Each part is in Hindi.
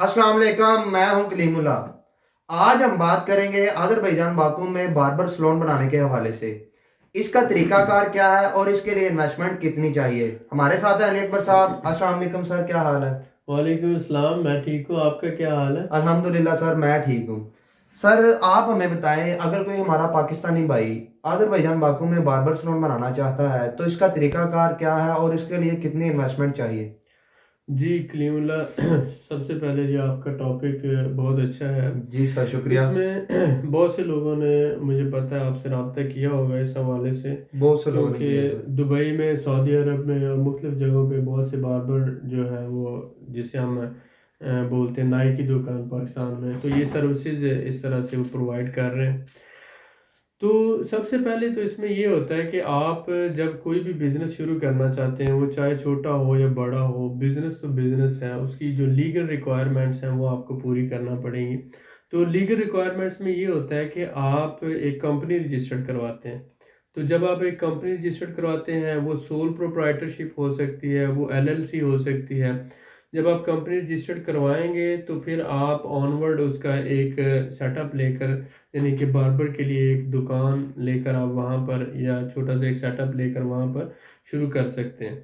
अस्सलाम वालेकुम, मैं हूं कलीमुल्लाह। आज हम बात करेंगे अज़रबैजान बाकू में बार्बर सैलून बनाने के हवाले से। इसका तरीकाकार क्या है और इसके लिए इन्वेस्टमेंट कितनी चाहिए। हमारे साथ है अली अकबर साहब। अस्सलाम वालेकुम सर, क्या हाल है? वालेकुम अस्सलाम। मैं ठीक हूँ, आपका क्या हाल है? अल्हम्दुलिल्लाह सर, मैं ठीक हूँ। सर आप हमें बताएं, अगर कोई हमारा पाकिस्तानी भाई अज़रबैजान बाकू में बार्बर सैलून बनाना चाहता है तो इसका तरीकाकार क्या है और इसके लिए कितनी इन्वेस्टमेंट चाहिए। जी कलीमुल्ला, सबसे पहले ये आपका टॉपिक बहुत अच्छा है। जी सर, शुक्रिया। इसमें बहुत से लोगों ने, मुझे पता है, आपसे रब्ता किया होगा इस हवाले से। बहुत से लोगों ने क्योंकि किया सर। दुबई में, सऊदी अरब में और मुख्तलिफ जगहों पे बहुत से बार्बर जो है वो, जिसे हम बोलते हैं नाई की दुकान पाकिस्तान में, तो ये सर्विसेज इस तरह से वो प्रोवाइड कर रहे हैं। तो सबसे पहले तो इसमें ये होता है कि आप जब कोई भी बिज़नेस शुरू करना चाहते हैं, वो चाहे छोटा हो या बड़ा हो, बिज़नेस तो बिज़नेस है, उसकी जो लीगल रिक्वायरमेंट्स हैं वो आपको पूरी करना पड़ेंगी। तो लीगल रिक्वायरमेंट्स में ये होता है कि आप एक कंपनी रजिस्टर्ड करवाते हैं। तो जब आप एक कंपनी रजिस्टर्ड करवाते हैं, वो सोल प्रोप्राइटरशिप हो सकती है, वो एलएलसी हो सकती है। जब आप कंपनी रजिस्टर्ड करवाएंगे तो फिर आप ऑनवर्ड उसका एक सेटअप लेकर, यानी कि बार्बर के लिए एक दुकान लेकर आप वहाँ पर, या छोटा सा एक सेटअप लेकर वहाँ पर शुरू कर सकते हैं।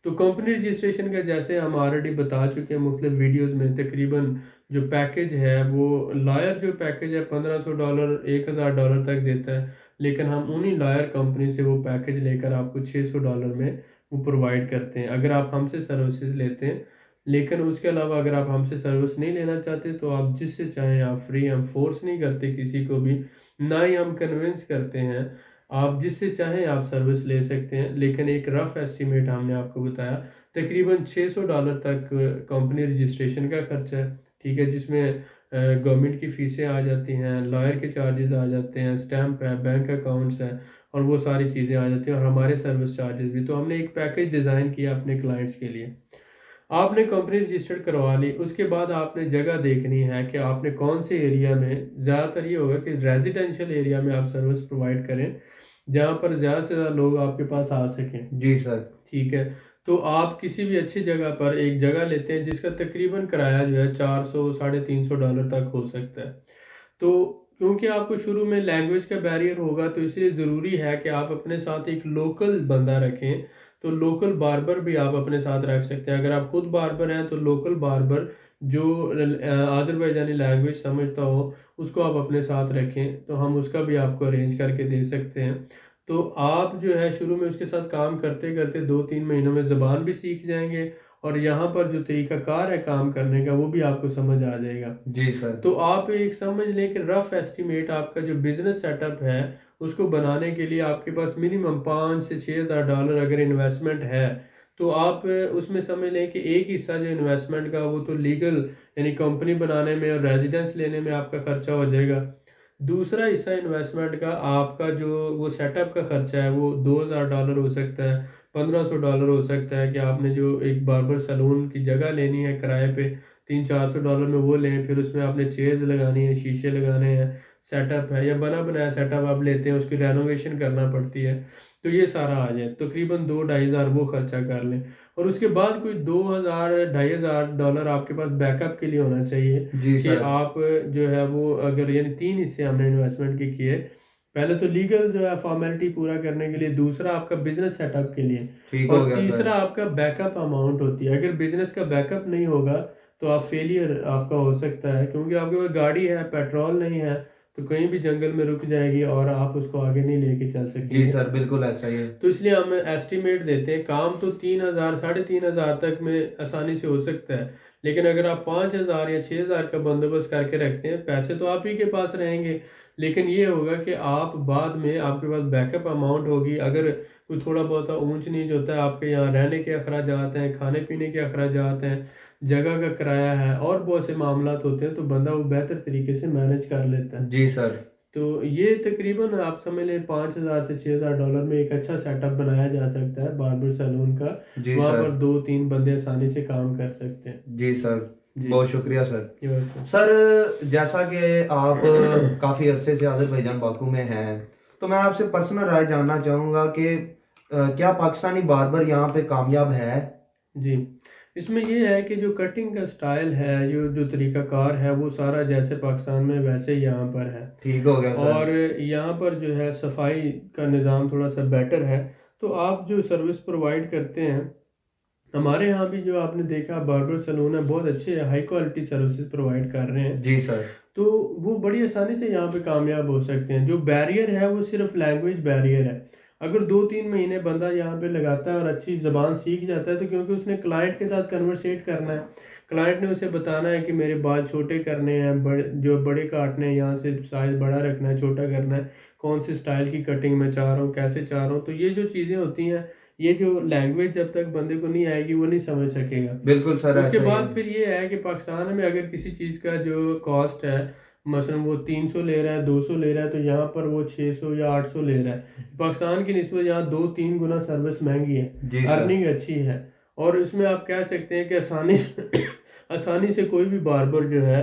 तो कंपनी रजिस्ट्रेशन का, जैसे हम ऑलरेडी बता चुके हैं मुख्तलिफ वीडियोस में, तकरीबन जो पैकेज है वो, लॉयर जो पैकेज है $1500 $1000 तक देता है। लेकिन हम उन्हीं लॉयर कंपनी से वो पैकेज लेकर आपको $600 में वो प्रोवाइड करते हैं, अगर आप हमसे सर्विसेज लेते हैं। लेकिन उसके अलावा अगर आप हमसे सर्विस नहीं लेना चाहते तो आप जिससे चाहें आप फ्री, हम फोर्स नहीं करते किसी को भी, ना ही हम कन्विंस करते हैं। आप जिससे चाहें आप सर्विस ले सकते हैं, लेकिन एक रफ एस्टिमेट हमने आपको बताया, तकरीबन $600 तक कंपनी रजिस्ट्रेशन का खर्चा है। ठीक है, जिसमें गवर्नमेंट की फ़ीसें आ जाती हैं, लॉयर के चार्जेस आ जाते हैं, स्टैम्प है, बैंक अकाउंट्स हैं, और वो सारी चीज़ें आ जाती हैं, और हमारे सर्विस चार्जेस भी। तो हमने एक पैकेज डिज़ाइन किया अपने क्लाइंट्स के लिए। आपने कंपनी रजिस्टर्ड करवा ली, उसके बाद आपने जगह देखनी है कि आपने कौन से एरिया में, ज़्यादातर ये होगा कि रेजिडेंशियल एरिया में आप सर्विस प्रोवाइड करें, जहाँ पर ज़्यादा से ज़्यादा लोग आपके पास आ सकें। जी सर। ठीक है, तो आप किसी भी अच्छी जगह पर एक जगह लेते हैं जिसका तकरीबन किराया जो है 400 $350 तक हो सकता है। तो क्योंकि आपको शुरू में लैंग्वेज का बैरियर होगा, तो इसलिए ज़रूरी है कि आप अपने साथ एक लोकल बंदा रखें। तो लोकल बार्बर भी आप अपने साथ रख सकते हैं। अगर आप खुद बार्बर हैं तो लोकल बार्बर जो आज़रबैजानी लैंग्वेज समझता हो, उसको आप अपने साथ रखें, तो हम उसका भी आपको अरेंज करके दे सकते हैं। तो आप जो है शुरू में उसके साथ काम करते करते 2-3 महीनों में ज़बान भी सीख जाएंगे, और यहाँ पर जो तरीकाकार है काम करने का वो भी आपको समझ आ जाएगा। जी सर। तो आप एक समझ लें कि रफ एस्टिमेट आपका जो बिजनेस सेटअप है, उसको बनाने के लिए आपके पास मिनिमम $5,000 से $6,000 अगर इन्वेस्टमेंट है, तो आप उसमें समझ लें कि एक हिस्सा जो इन्वेस्टमेंट का, वो तो लीगल, यानी कंपनी बनाने में और रेजिडेंस लेने में आपका खर्चा हो जाएगा। दूसरा हिस्सा इन्वेस्टमेंट का आपका जो वो सेटअप का खर्चा है, वो $2,000 हो सकता है, $1,500 हो सकता है, कि आपने जो एक बार्बर सैलून की जगह लेनी है किराए पे, $300-400 में वो लें, फिर उसमें आपने चेयर्स लगानी है, शीशे लगाने हैं, सेटअप है, या बना बनाया सेटअप आप लेते हैं, उसकी रेनोवेशन करना पड़ती है। तो ये सारा आ जाए, तकरीबन 2-2,500 वो खर्चा कर लें। और उसके बाद कोई 2,000 $2,500 आपके पास बैकअप के लिए होना चाहिए, जी कि सर। आप जो है वो, अगर यानी तीन हिस्से हमने इन्वेस्टमेंट के किए। पहले तो लीगल जो है फॉर्मेलिटी पूरा करने के लिए, दूसरा आपका बिजनेस सेटअप के लिए, ठीक हो और गया सर। तीसरा आपका बैकअप अमाउंट होती है। अगर बिजनेस का बैकअप नहीं होगा तो आप फेलियर आपका हो सकता है, क्योंकि आपके पास गाड़ी है, पेट्रोल नहीं है, तो कहीं भी जंगल में रुक जाएगी और आप उसको आगे नहीं लेके चल जी सकेंगे। सर, बिल्कुल ऐसा ही है। तो इसलिए हम एस्टिमेट देते हैं, काम तो 3,000 3,500 तक में आसानी से हो सकता है। लेकिन अगर आप 5,000 या 6,000 का बंदोबस्त करके रखते हैं, पैसे तो आप ही के पास रहेंगे, लेकिन ये होगा कि आप बाद में, आपके पास बैकअप अमाउंट होगी। अगर कोई थोड़ा बहुत ऊंच नीच होता है, आपके यहाँ रहने के अखराजात हैं, खाने पीने के अखराजात हैं, जगह का किराया है, और बहुत से मामलात होते हैं, तो बंदा वो बेहतर तरीके से मैनेज कर लेता है। जी सर। तो ये तकरीबन आप समझ लें $5,000 से $6,000 में एक अच्छा सेटअप बनाया जा सकता है बार्बर सैलून का। जी वहाँ सर। पर 2-3 बंदे आसानी से काम कर सकते हैं। जी सर। जी, बहुत शुक्रिया सर। ये वेलकम। सर, जैसा कि आप काफ़ी अरसे से अज़रबैजान बाकू में हैं, तो मैं आपसे पर्सनल राय जानना चाहूँगा कि क्या पाकिस्तानी बार्बर यहाँ पे कामयाब है? जी, इसमें ये है कि जो कटिंग का स्टाइल है, जो जो तरीक़ाकार है, वो सारा जैसे पाकिस्तान में वैसे यहाँ पर है। ठीक हो गया सर। और यहाँ पर जो है सफाई का निज़ाम थोड़ा सा बेटर है। तो आप जो सर्विस प्रोवाइड करते हैं, हमारे यहाँ भी जो आपने देखा बार्बर सलून है, बहुत अच्छे हाई क्वालिटी सर्विसेज प्रोवाइड कर रहे हैं। जी सर। तो वो बड़ी आसानी से यहाँ पे कामयाब हो सकते हैं। जो बैरियर है वो सिर्फ लैंग्वेज बैरियर है। अगर 2-3 महीने बंदा यहाँ पे लगाता है और अच्छी ज़बान सीख जाता है, तो क्योंकि उसने क्लाइंट के साथ कन्वर्सेट करना है, क्लाइंट ने उसे बताना है कि मेरे बाल छोटे करने हैं, जो बड़े काटने हैं, यहाँ से साइज़ बड़ा रखना है, छोटा करना है, कौन से स्टाइल की कटिंग मैं चाह रहा हूँ, कैसे चाह रहा हूँ। तो ये जो चीज़ें होती हैं, ये जो लैंग्वेज जब तक बंदे को नहीं आएगी वो नहीं समझ सकेगा। बिल्कुल सर, उसके ऐसा ही है। बाद फिर ये है कि पाकिस्तान में अगर किसी चीज़ का जो कॉस्ट है, मसलन वो 300 ले रहा है, 200 ले रहा है, तो यहाँ पर वो 600 या 800 ले रहा है। पाकिस्तान की निस्बत यहाँ 2-3 गुना सर्विस महंगी है, जी सर। अर्निंग अच्छी है। और इसमें आप कह सकते हैं कि आसानी से आसानी से कोई भी बार्बर जो है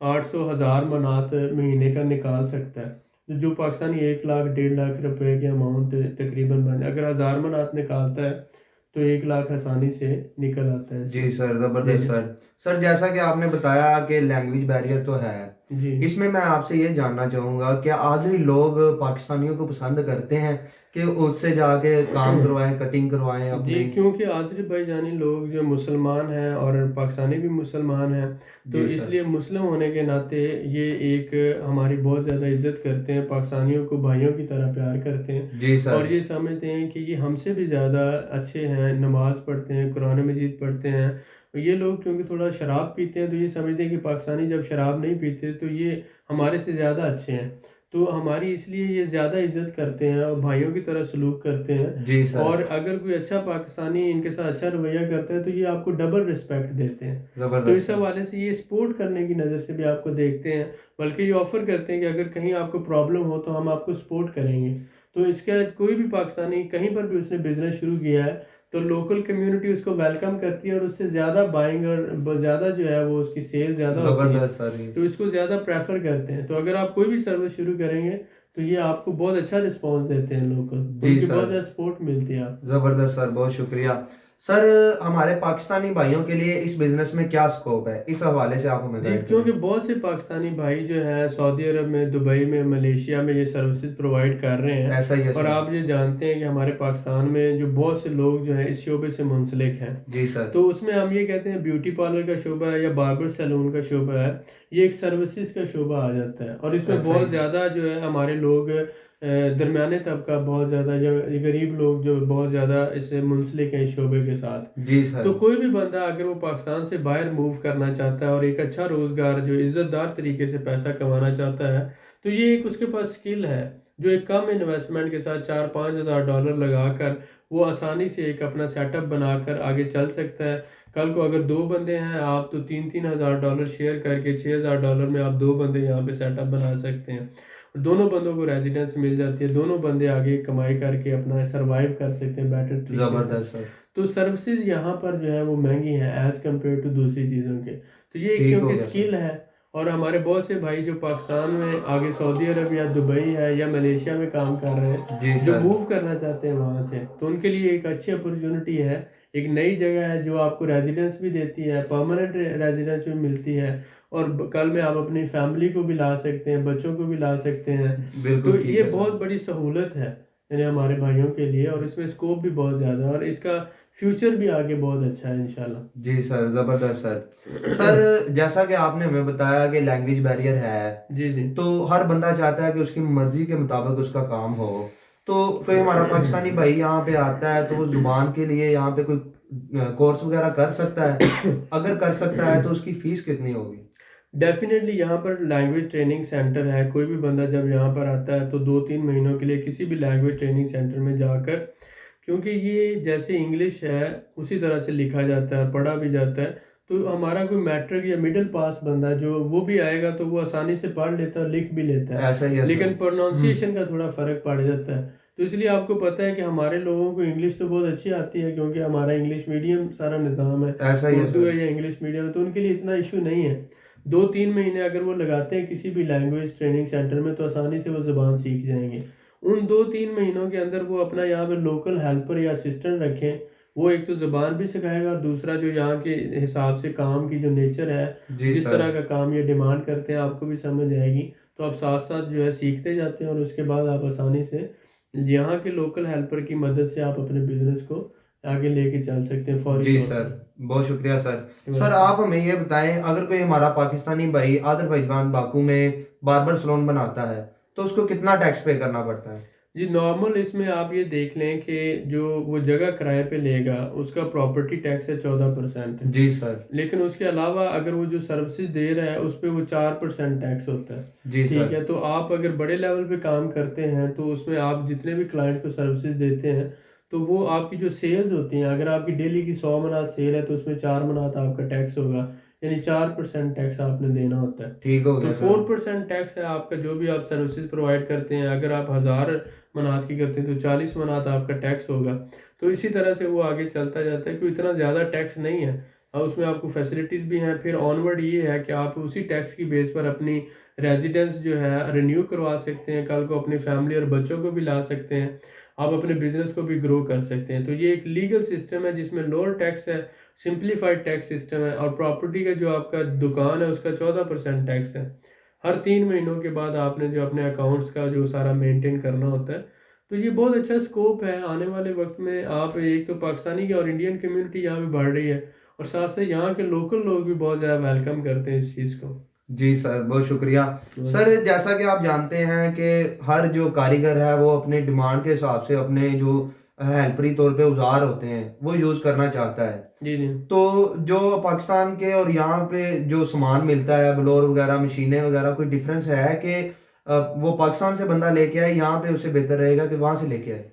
800 1000 मनात महीने का निकाल सकता है। तो जो पाकिस्तानी 1 लाख 1.5 लाख रुपए की अमाउंट तकरीबन बन, अगर 1000 मनात निकालता है तो 1 लाख आसानी से निकल आता है जी इसमें। सर, जी ज़बरदस्त जी। सर। सर जैसा कि आपने बताया कि लैंग्वेज बैरियर तो है, जी इसमें मैं आपसे ये जानना चाहूँगा कि आज़री लोग पाकिस्तानियों को पसंद करते हैं कि उससे जाके काम करवाएं, कटिंग करवाएं जी, अपनी। क्योंकि आज़रबाईजानी लोग जो मुसलमान हैं और पाकिस्तानी भी मुसलमान हैं, तो जी सर। इसलिए मुस्लिम होने के नाते ये एक हमारी बहुत ज़्यादा इज़्ज़त करते हैं, पाकिस्तानियों को भाइयों की तरह प्यार करते हैं। जी सर। और ये समझते हैं कि ये हमसे भी ज़्यादा अच्छे हैं, नमाज़ पढ़ते हैं, कुरान मजीद पढ़ते हैं। ये लोग क्योंकि थोड़ा शराब पीते हैं, तो ये समझते हैं कि पाकिस्तानी जब शराब नहीं पीते तो ये हमारे से ज़्यादा अच्छे हैं। तो हमारी इसलिए ये ज़्यादा इज़्ज़त करते हैं और भाइयों की तरह सलूक करते हैं। जी सर। और अगर कोई अच्छा पाकिस्तानी इनके साथ अच्छा रवैया करता है, तो ये आपको डबल रिस्पेक्ट देते हैं। तो ज़बरदस्त इस सर। हवाले से ये सपोर्ट करने की नज़र से भी आपको देखते हैं, बल्कि ये ऑफ़र करते हैं कि अगर कहीं आपको प्रॉब्लम हो तो हम आपको सपोर्ट करेंगे। तो इसका कोई भी पाकिस्तानी कहीं पर भी उसने बिज़नेस शुरू किया है, तो लोकल कम्युनिटी उसको वेलकम करती है और उससे ज़्यादा बाइंग और ज़्यादा जो है वो उसकी सेल ज़्यादा होती है। ज़बरदस्त सर ये। तो इसको ज़्यादा प्रेफर करते हैं। तो अगर आप कोई भी सर्विस शुरू करेंगे, तो ये आपको बहुत अच्छा रिस्पॉन्स देते हैं लोकल, जी उनकी बहुत सर। ज़्यादा सपोर्ट मिलती है आपको। ज़बरदस्त सर, बहुत शुक्रिया। सर हमारे पाकिस्तानी भाइयों के लिए इस बिज़नेस में क्या स्कोप है? इस हवाले से आप हमें जी, गाइड करें। क्योंकि बहुत से पाकिस्तानी भाई जो हैं सऊदी अरब में, दुबई में, मलेशिया में ये सर्विसेज प्रोवाइड कर रहे हैं। ऐसा ही है और सर। आप ये जानते हैं कि हमारे पाकिस्तान में जो बहुत से लोग जो हैं इस शोबे से मुंसलिक हैं। जी सर। तो उसमें हम ये कहते हैं ब्यूटी पार्लर का शोबा है या बार्बर सैलून का शोबा है, ये एक सर्विसेज का शोबा आ जाता है। और इसमें ऐसा ही बहुत है। ज़्यादा जो है हमारे लोग दरमियाने तबका बहुत ज़्यादा या गरीब लोग जो बहुत ज़्यादा इससे मुंसलिक हैं इस शोबे के साथ। जी सर। तो कोई भी बंदा अगर वो पाकिस्तान से बाहर मूव करना चाहता है और एक अच्छा रोज़गार जो इज़्ज़तदार तरीके से पैसा कमाना चाहता है, तो ये एक उसके पास स्किल है जो एक कम इन्वेस्टमेंट के साथ 4-5 हज़ार डॉलर लगाकर वो आसानी से एक अपना सेटअप बनाकर आगे चल सकता है। कल को अगर 2 बंदे हैं आप, तो 3-3 हज़ार डॉलर शेयर करके 6,000 डॉलर में आप 2 बंदे यहाँ पे सेटअप बना सकते हैं। दोनों बंदों को रेजिडेंस मिल जाती है, दोनों बंदे आगे कमाई करके अपना सर्वाइव कर सकते हैं बेटर तरीके से। ज़बरदस्त सर। तो सर्विसेज यहाँ पर जो है वो महंगी हैं एज़ कम्पेयर टू दूसरी चीज़ों के। तो ये एक ठीक हो क्योंकि गया सर। स्किल है। और हमारे बहुत से भाई जो पाकिस्तान में आगे सऊदी अरब या दुबई है या मलेशिया में काम कर रहे हैं, जी जो सर। मूव करना चाहते हैं वहाँ से, तो उनके लिए एक अच्छी अपॉर्चुनिटी है। एक नई जगह है जो आपको रेजिडेंस भी देती है, परमानेंट रेजिडेंस भी मिलती है। और कल में आप अपनी फैमिली को भी ला सकते हैं, बच्चों को भी ला सकते हैं। तो बिल्कुल ठीक ये है बहुत सर। बड़ी सहूलत है यानी हमारे भाइयों के लिए, और इसमें स्कोप भी बहुत ज़्यादा है और इसका फ्यूचर भी आगे बहुत अच्छा है इंशाल्लाह। जी सर, ज़बरदस्त सर। सर जैसा कि आपने हमें बताया कि लैंग्वेज बैरियर है, जी जी। तो हर बंदा चाहता है कि उसकी मर्जी के मुताबिक उसका काम हो। तो कोई हमारा पाकिस्तानी भाई यहाँ पे आता है तो वो जुबान के लिए यहाँ पे कोई कोर्स वगैरह कर सकता है? अगर कर सकता है तो उसकी फीस कितनी होगी? डेफिनेटली यहाँ पर लैंग्वेज ट्रेनिंग सेंटर है। कोई भी बंदा जब यहाँ पर आता है तो 2-3 महीनों के लिए किसी भी लैंग्वेज ट्रेनिंग सेंटर में जाकर, क्योंकि ये जैसे इंग्लिश है उसी तरह से लिखा जाता है, पढ़ा भी जाता है। तो हमारा कोई मैट्रिक या मिडिल पास बंदा जो वो भी आएगा तो वो आसानी से पढ़ लेता है और लिख भी लेता है। ऐसा ही है लेकिन सर। प्रोनाउंसिएशन का थोड़ा फ़र्क पड़ जाता है। तो इसलिए आपको पता है कि हमारे लोगों को इंग्लिश तो बहुत अच्छी आती है, क्योंकि हमारा इंग्लिश मीडियम सारा निज़ाम है, ऐसा ही है उर्दू सर। है या इंग्लिश मीडियम है, तो उनके लिए इतना इशू नहीं है। 2-3 महीने अगर वो लगाते हैं किसी भी लैंग्वेज ट्रेनिंग सेंटर में, तो आसानी से वो ज़ुबान सीख जाएंगे। उन 2-3 महीनों के अंदर वो अपना यहाँ पे लोकल हेल्पर या असिस्टेंट रखें, वो एक तो ज़बान भी सिखाएगा, दूसरा जो यहाँ के हिसाब से काम की जो नेचर है, जी जिस सर। तरह का काम ये डिमांड करते हैं, आपको भी समझ आएगी। तो आप साथ साथ जो है सीखते जाते हैं और उसके बाद आप आसानी से यहाँ के लोकल हेल्पर की मदद से आप अपने बिजनेस को आगे लेके चल सकते हैं फौरी जी तौर सर, पर। बहुत शुक्रिया सर। Sir welcome. आप हमें ये बताएं, अगर कोई हमारा पाकिस्तानी भाई अज़रबैजान बाकू में बार्बर सैलून बनाता है तो उसको कितना टैक्स पे करना पड़ता है? जी नॉर्मल इसमें आप ये देख लें कि जो वो जगह किराए पे लेगा उसका प्रॉपर्टी टैक्स है 14% है। जी सर। लेकिन उसके अलावा अगर वो जो सर्विसेज दे रहा है उस पे वो 4% टैक्स होता है। जी ठीक सर। है, तो आप अगर बड़े लेवल पे काम करते हैं तो उसमें आप जितने भी क्लाइंट को सर्विसेज देते हैं तो वो आपकी जो सेल्स होती हैं, अगर आपकी डेली की 100 मनात सेल है तो उसमें 4 मनात आपका टैक्स होगा, यानी 4% टैक्स आपने देना होता है। ठीक हो तो गया सर। 4% टैक्स है आपका जो भी आप सर्विसेज प्रोवाइड करते हैं। अगर आप 1000 मनात की करते हैं तो 40 मनात आपका टैक्स होगा। तो इसी तरह से वो आगे चलता जाता है, कोई इतना ज़्यादा टैक्स नहीं है और उसमें आपको फैसिलिटीज़ भी हैं। फिर ऑनवर्ड ये है कि आप उसी टैक्स की बेस पर अपनी रेजिडेंस जो है रिन्यू करवा सकते हैं, कल को अपनी फैमिली और बच्चों को भी ला सकते हैं, आप अपने बिजनेस को भी ग्रो कर सकते हैं। तो ये एक लीगल सिस्टम है जिसमें लोअर टैक्स है, सिंप्लीफाइड टैक्स सिस्टम है, और प्रॉपर्टी का जो आपका दुकान है उसका 14% टैक्स है। हर 3 महीनों के बाद आपने जो अपने अकाउंट्स का जो सारा मेंटेन करना होता है। तो ये बहुत अच्छा स्कोप है आने वाले वक्त में। आप एक तो पाकिस्तानी की और इंडियन कम्युनिटी यहाँ पे बढ़ रही है और साथ से यहाँ के लोकल लोग भी बहुत ज़्यादा वेलकम करते हैं इस चीज़ को। जी सर, बहुत शुक्रिया। सर जैसा कि आप जानते हैं कि हर जो कारीगर है वो अपने डिमांड के हिसाब से अपने जो हेल्परी तौर पे औजार होते हैं वो यूज़ करना चाहता है। जी जी। तो जो पाकिस्तान के और यहाँ पे जो सामान मिलता है, ब्लोर वगैरह, मशीनें वगैरह, कोई डिफरेंस है कि वो पाकिस्तान से बंदा लेके आए यहाँ पे उसे बेहतर रहेगा कि वहाँ से लेके आए?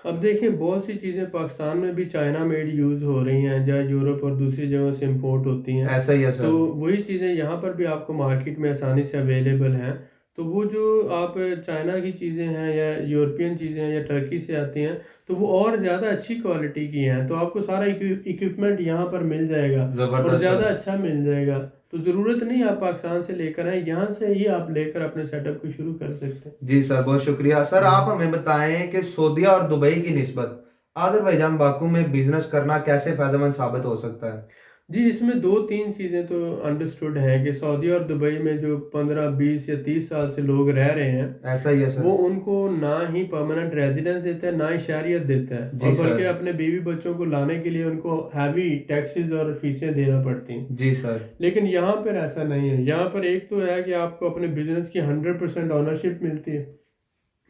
अब देखिए बहुत सी चीज़ें पाकिस्तान में भी चाइना मेड यूज़ हो रही हैं, जहाँ यूरोप और दूसरी जगहों से इंपोर्ट होती हैं। ऐसा ही है तो सर। वही चीज़ें यहाँ पर भी आपको मार्केट में आसानी से अवेलेबल हैं। तो वो जो आप चाइना की चीज़ें हैं या यूरोपियन चीज़ें हैं या टर्की से आती हैं तो वो और ज़्यादा अच्छी क्वालिटी की हैं। तो आपको सारा इक्विपमेंट यहाँ पर मिल जाएगा और ज़बरदस्त ज़्यादा सर। अच्छा मिल जाएगा। तो ज़रूरत नहीं आप पाकिस्तान से लेकर आए, यहाँ से ही आप लेकर अपने सेटअप को शुरू कर सकते हैं। जी सर, बहुत शुक्रिया। सर आप हम्म। हमें बताएं कि सऊदीया और दुबई की निस्बत अज़रबैजान बाकू में बिजनेस करना कैसे फायदेमंद साबित हो सकता है? जी, इसमें 2-3 चीज़ें तो अंडरस्टूड हैं कि सऊदी और दुबई में जो 15, 20 या 30 साल से लोग रह रहे हैं, ऐसा ही है वो सर। उनको ना ही परमानेंट रेजिडेंस देता है, ना ही शहरियत देता है, जी और सर। बल्कि अपने बीवी बच्चों को लाने के लिए उनको हैवी टैक्सेस और फीसें देना पड़ती हैं। जी सर। लेकिन यहाँ पर ऐसा नहीं है। यहाँ पर एक तो है कि आपको अपने बिजनेस की 100% ऑनरशिप मिलती है,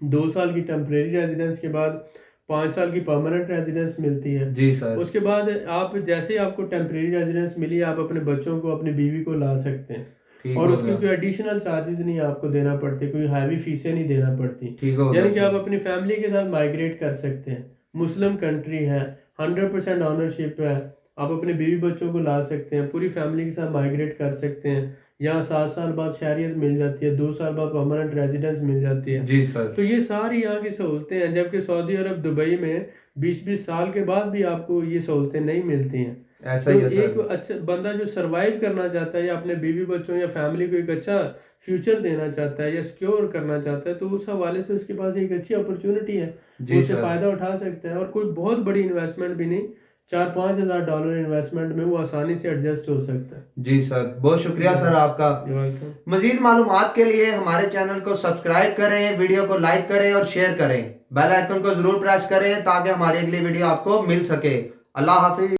2 साल की टेम्परेरी रेजिडेंस के बाद 5 साल की परमानेंट रेजिडेंस मिलती है। जी सर। उसके बाद आप जैसे ही आपको टेम्परेरी रेजिडेंस मिली, आप अपने बच्चों को, अपनी बीवी को ला सकते हैं ठीक और हो उसकी गया। कोई एडिशनल चार्जेस नहीं आपको देना पड़ते, कोई हैवी फीसें नहीं देना पड़ती। ठीक हो गया यानी कि आप सर। अपनी फैमिली के साथ माइग्रेट कर सकते हैं। मुस्लिम कंट्री है, 100% ऑनरशिप है, आप अपने बीवी बच्चों को ला सकते हैं, पूरी फैमिली के साथ माइग्रेट कर सकते हैं। यहाँ 7 साल बाद शहरियत मिल जाती है, 2 साल बाद परमानेंट रेजिडेंस मिल जाती है। जी सर। तो ये सारी यहाँ की सहूलतें हैं, जबकि सऊदी अरब, दुबई में 20-20 साल के बाद भी आपको ये सहूलतें नहीं मिलती हैं। ऐसा तो ही है एक सर। अच्छा बंदा जो सरवाइव करना चाहता है या अपने बीवी बच्चों या फैमिली को एक अच्छा फ्यूचर देना चाहता है या सिक्योर करना चाहता है, तो उस हवाले से उसके पास एक अच्छी अपॉर्चुनिटी है, वो जी उससे सर। फ़ायदा उठा सकता है। और कोई बहुत बड़ी इन्वेस्टमेंट भी नहीं, 4-5 हज़ार डॉलर इन्वेस्टमेंट में वो आसानी से एडजस्ट हो सकता है। जी सर, बहुत शुक्रिया सर आपका। वेलकम। मजीद मालूमात के लिए हमारे चैनल को सब्सक्राइब करें, वीडियो को लाइक करें और शेयर करें। बेल आइकन को जरूर प्रेस करें ताकि हमारी अगली वीडियो आपको मिल सके। अल्लाह हाफिज।